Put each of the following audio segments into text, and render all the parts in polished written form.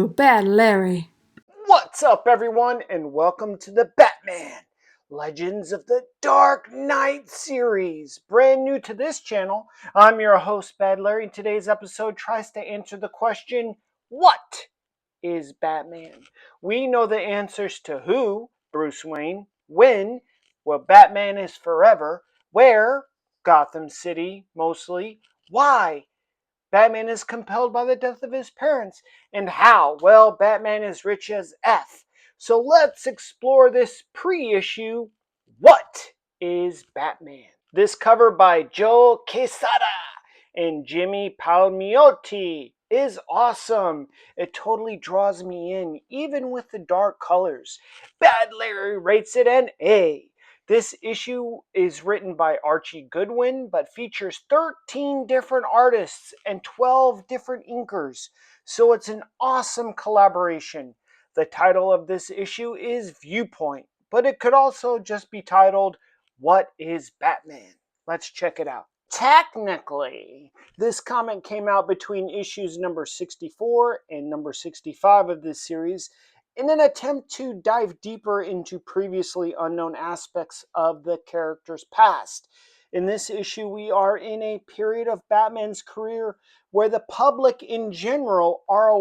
Bad Larry. What's up, everyone, and welcome to the Batman Legends of the Dark Knight series. Brand new to this channel, I'm your host, Bad Larry. Today's episode tries to answer the question, what is Batman? We know the answers to who, Bruce Wayne, when, well, Batman is forever, where, Gotham City, mostly, why, Batman is compelled by the death of his parents. And how? Well, Batman is rich as F. So let's explore this pre-issue. What is Batman? This cover by Joe Quesada and Jimmy Palmiotti is awesome. It totally draws me in, even with the dark colors. Bad Larry rates it an A. This issue is written by Archie Goodwin, but features 13 different artists and 12 different inkers. So it's an awesome collaboration. The title of this issue is Viewpoint, but it could also just be titled, What is Batman? Let's check it out. Technically, this comic came out between issues number 64 and number 65 of this series, in an attempt to dive deeper into previously unknown aspects of the character's past. In this issue, we are in a period of Batman's career where the public in general are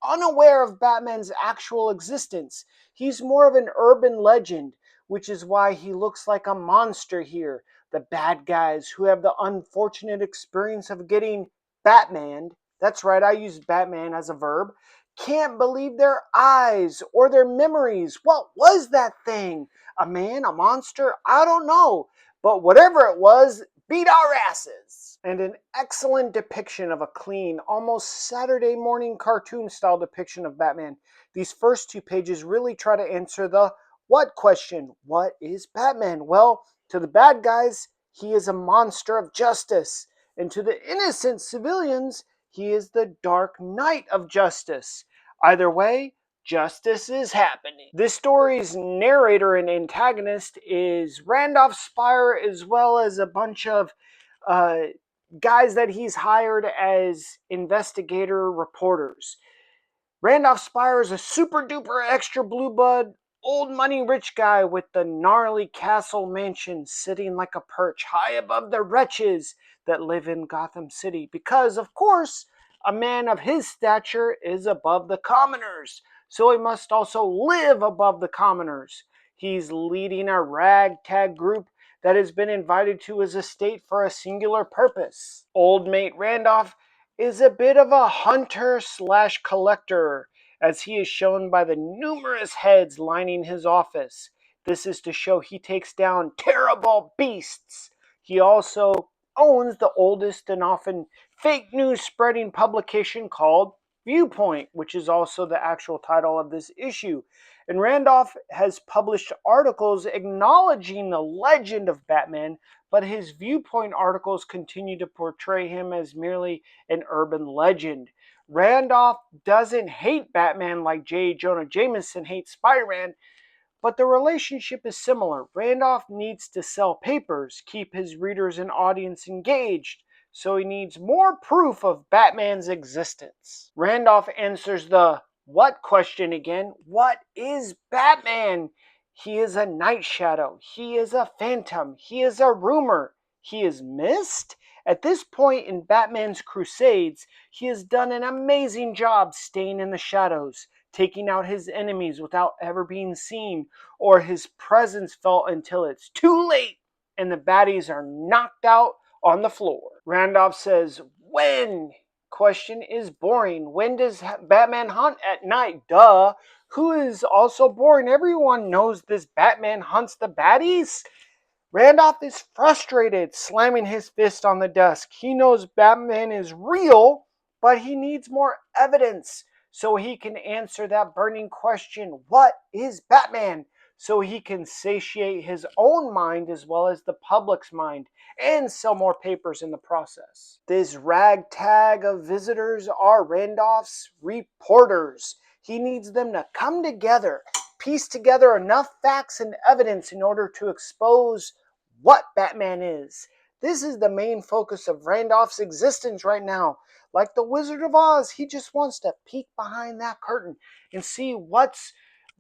unaware of Batman's actual existence. He's more of an urban legend, which is why he looks like a monster here. The bad guys who have the unfortunate experience of getting Batmaned, that's right, I use Batman as a verb, can't believe their eyes or their memories. What was that thing? A man? A monster? I don't know. But whatever it was, beat our asses. And an excellent depiction of a clean, almost Saturday morning cartoon style depiction of Batman. These first two pages really try to answer the what question. What is Batman? Well, to the bad guys, he is a monster of justice. And to the innocent civilians, he is the Dark Knight of Justice. Either way, justice is happening. This story's narrator and antagonist is Randolph Spire, as well as a bunch of guys that he's hired as investigator reporters. Randolph Spire is a super duper extra blue blood, old money rich guy with the gnarly castle mansion sitting like a perch high above the wretches that live in Gotham City. Because, of course, a man of his stature is above the commoners, so he must also live above the commoners. He's leading a ragtag group that has been invited to his estate for a singular purpose. Old mate Randolph is a bit of a hunter slash collector, as he is shown by the numerous heads lining his office. This is to show he takes down terrible beasts. He also owns the oldest and often fake news spreading publication called VIEWPOINT, which is also the actual title of this issue. And Randolph has published articles acknowledging the legend of Batman, but his Viewpoint articles continue to portray him as merely an urban legend. Randolph doesn't hate Batman like J. Jonah Jameson hates Spider-Man, but the relationship is similar. Randolph needs to sell papers, keep his readers and audience engaged, so he needs more proof of Batman's existence. Randolph answers the what question again. What is Batman? He is a night shadow. He is a phantom. He is a rumor. He is mist? At this point in Batman's crusades, he has done an amazing job staying in the shadows, taking out his enemies without ever being seen, or his presence felt until it's too late and the baddies are knocked out on the floor. Randolph says, when? Question is boring. When does Batman hunt? At night? Duh. Who is also boring? Everyone knows this Batman hunts the baddies. Randolph is frustrated, slamming his fist on the desk. He knows Batman is real, but he needs more evidence so he can answer that burning question, what is Batman? So he can satiate his own mind as well as the public's mind and sell more papers in the process. This ragtag of visitors are Randolph's reporters. He needs them to come together, piece together enough facts and evidence in order to expose what Batman is. This is the main focus of Randolph's existence right now. Like the Wizard of Oz, he just wants to peek behind that curtain and see what's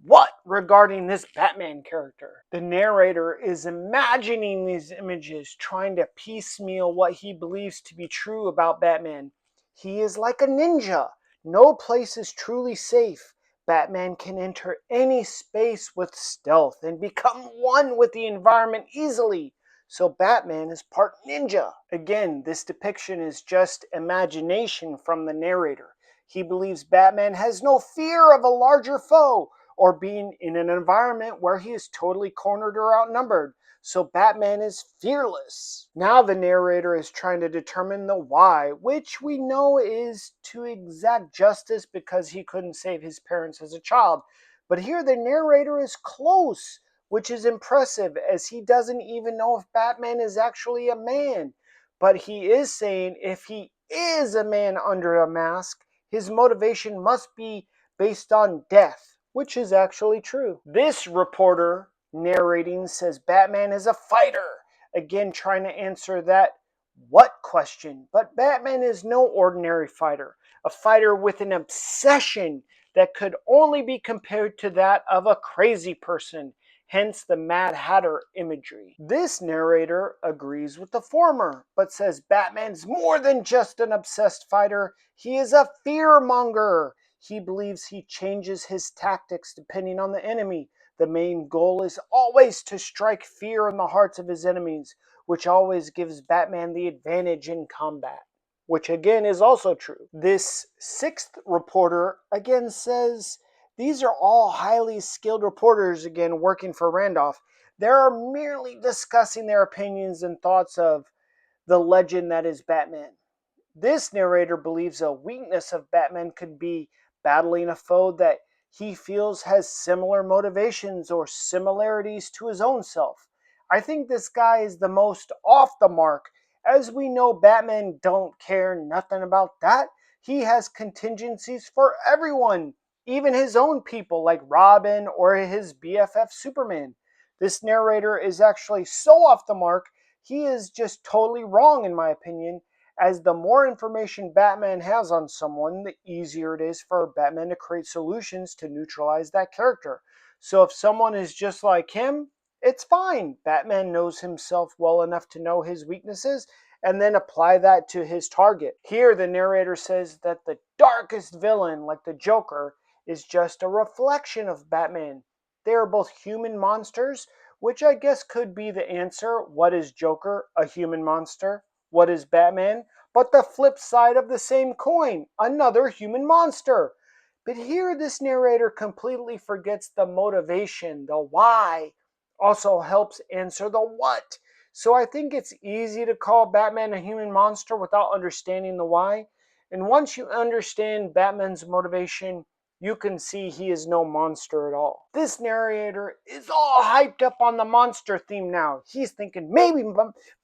what regarding this Batman character. The narrator is imagining these images, trying to piecemeal what he believes to be true about Batman. He is like a ninja. No place is truly safe. Batman can enter any space with stealth and become one with the environment easily. So Batman is part ninja. Again, this depiction is just imagination from the narrator. He believes Batman has no fear of a larger foe or being in an environment where he is totally cornered or outnumbered. So Batman is fearless. Now the narrator is trying to determine the why, which we know is to exact justice because he couldn't save his parents as a child. But here the narrator is close, which is impressive as he doesn't even know if Batman is actually a man. But he is saying if he is a man under a mask, his motivation must be based on death, which is actually true. This reporter narrating says Batman is a fighter, again trying to answer that what question. But Batman is no ordinary fighter, a fighter with an obsession that could only be compared to that of a crazy person, hence the Mad Hatter imagery. This narrator agrees with the former, but says Batman's more than just an obsessed fighter, he is a fearmonger. He believes he changes his tactics depending on the enemy. The main goal is always to strike fear in the hearts of his enemies, which always gives Batman the advantage in combat, which again is also true. This sixth reporter again says these are all highly skilled reporters again working for Randolph. They're merely discussing their opinions and thoughts of the legend that is Batman. This narrator believes a weakness of Batman could be battling a foe that he feels has similar motivations or similarities to his own self. I think this guy is the most off the mark. As we know, Batman don't care nothing about that. He has contingencies for everyone, even his own people like Robin or his BFF Superman. This narrator is actually so off the mark, he is just totally wrong in my opinion, as the more information Batman has on someone, the easier it is for Batman to create solutions to neutralize that character. So if someone is just like him, it's fine. Batman knows himself well enough to know his weaknesses and then apply that to his target. Here, the narrator says that the darkest villain, like the Joker, is just a reflection of Batman. They are both human monsters, which I guess could be the answer. What is Joker? A human monster. What is Batman? But the flip side of the same coin, another human monster. But here this narrator completely forgets the motivation, the why, also helps answer the what. So I think it's easy to call Batman a human monster without understanding the why. And once you understand Batman's motivation, you can see he is no monster at all. This narrator is all hyped up on the monster theme now. He's thinking maybe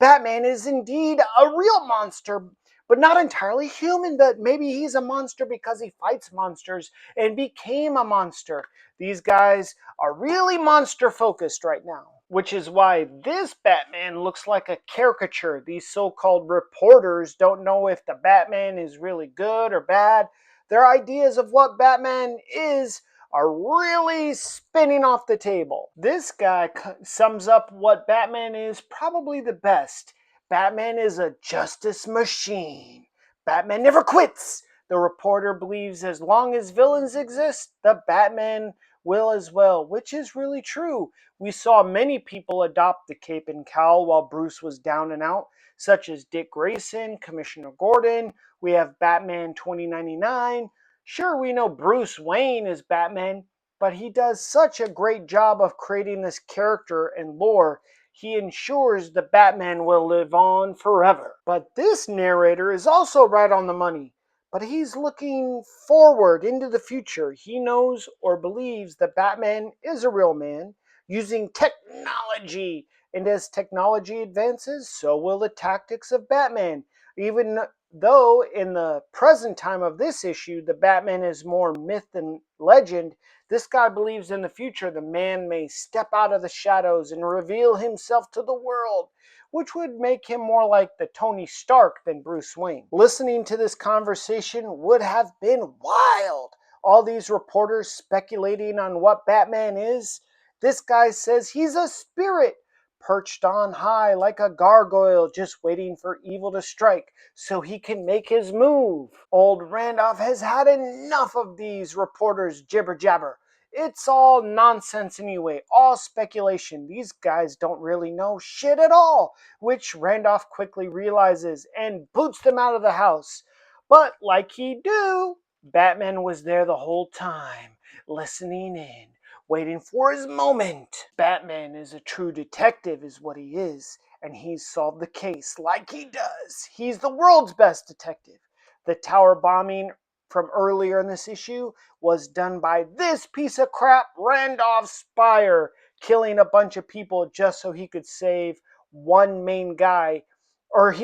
Batman is indeed a real monster, but not entirely human, but maybe he's a monster because he fights monsters and became a monster. These guys are really monster focused right now, which is why this Batman looks like a caricature. These so-called reporters don't know if the Batman is really good or bad. Their ideas of what Batman is are really spinning off the table. This guy sums up what Batman is probably the best. Batman is a justice machine. Batman never quits. The reporter believes as long as villains exist, the Batman will as well, which is really true. We saw many people adopt the cape and cowl while Bruce was down and out, such as Dick Grayson, Commissioner Gordon. We have Batman 2099. Sure, we know Bruce Wayne is Batman, but he does such a great job of creating this character and lore. He ensures the Batman will live on forever. But this narrator is also right on the money. But he's looking forward into the future. He knows or believes that Batman is a real man using technology. And as technology advances, so will the tactics of Batman. Even though in the present time of this issue, the Batman is more myth than legend, this guy believes in the future the man may step out of the shadows and reveal himself to the world, which would make him more like the Tony Stark than Bruce Wayne. Listening to this conversation would have been wild. All these reporters speculating on what Batman is. This guy says he's a spirit, perched on high like a gargoyle, just waiting for evil to strike so he can make his move. Old Randolph has had enough of these reporters' jibber jabber. It's all nonsense anyway, all speculation. These guys don't really know shit at all, which Randolph quickly realizes and boots them out of the house. But like he do, Batman was there the whole time, listening in, waiting for his moment. Batman is a true detective is what he is, and he's solved the case like he does. He's the world's best detective. The tower bombing from earlier in this issue was done by this piece of crap, Randolph Spire, killing a bunch of people just so he could save one main guy,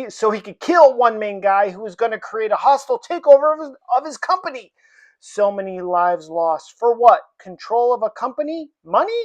so he could kill one main guy who was going to create a hostile takeover of his company. So many lives lost. For what? Control of a company? Money?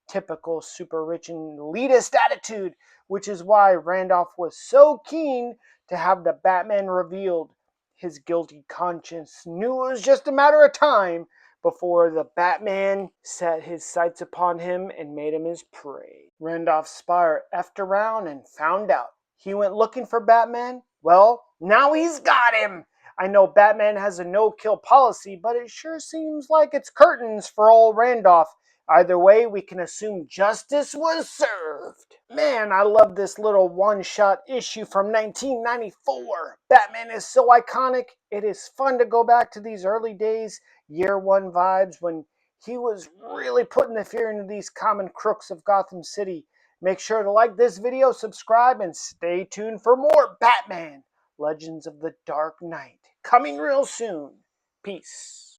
Typical super rich and elitist attitude, which is why Randolph was so keen to have the Batman revealed. His guilty conscience knew it was just a matter of time before the Batman set his sights upon him and made him his prey. Randolph Spire effed around and found out. He went looking for Batman. Well, now he's got him. I know Batman has a no-kill policy, but it sure seems like it's curtains for old Randolph. Either way, we can assume justice was served. Man, I love this little one-shot issue from 1994. Batman is so iconic. It is fun to go back to these early days, year one vibes, when he was really putting the fear into these common crooks of Gotham City. Make sure to like this video, subscribe, and stay tuned for more Batman Legends of the Dark Knight. Coming real soon. Peace.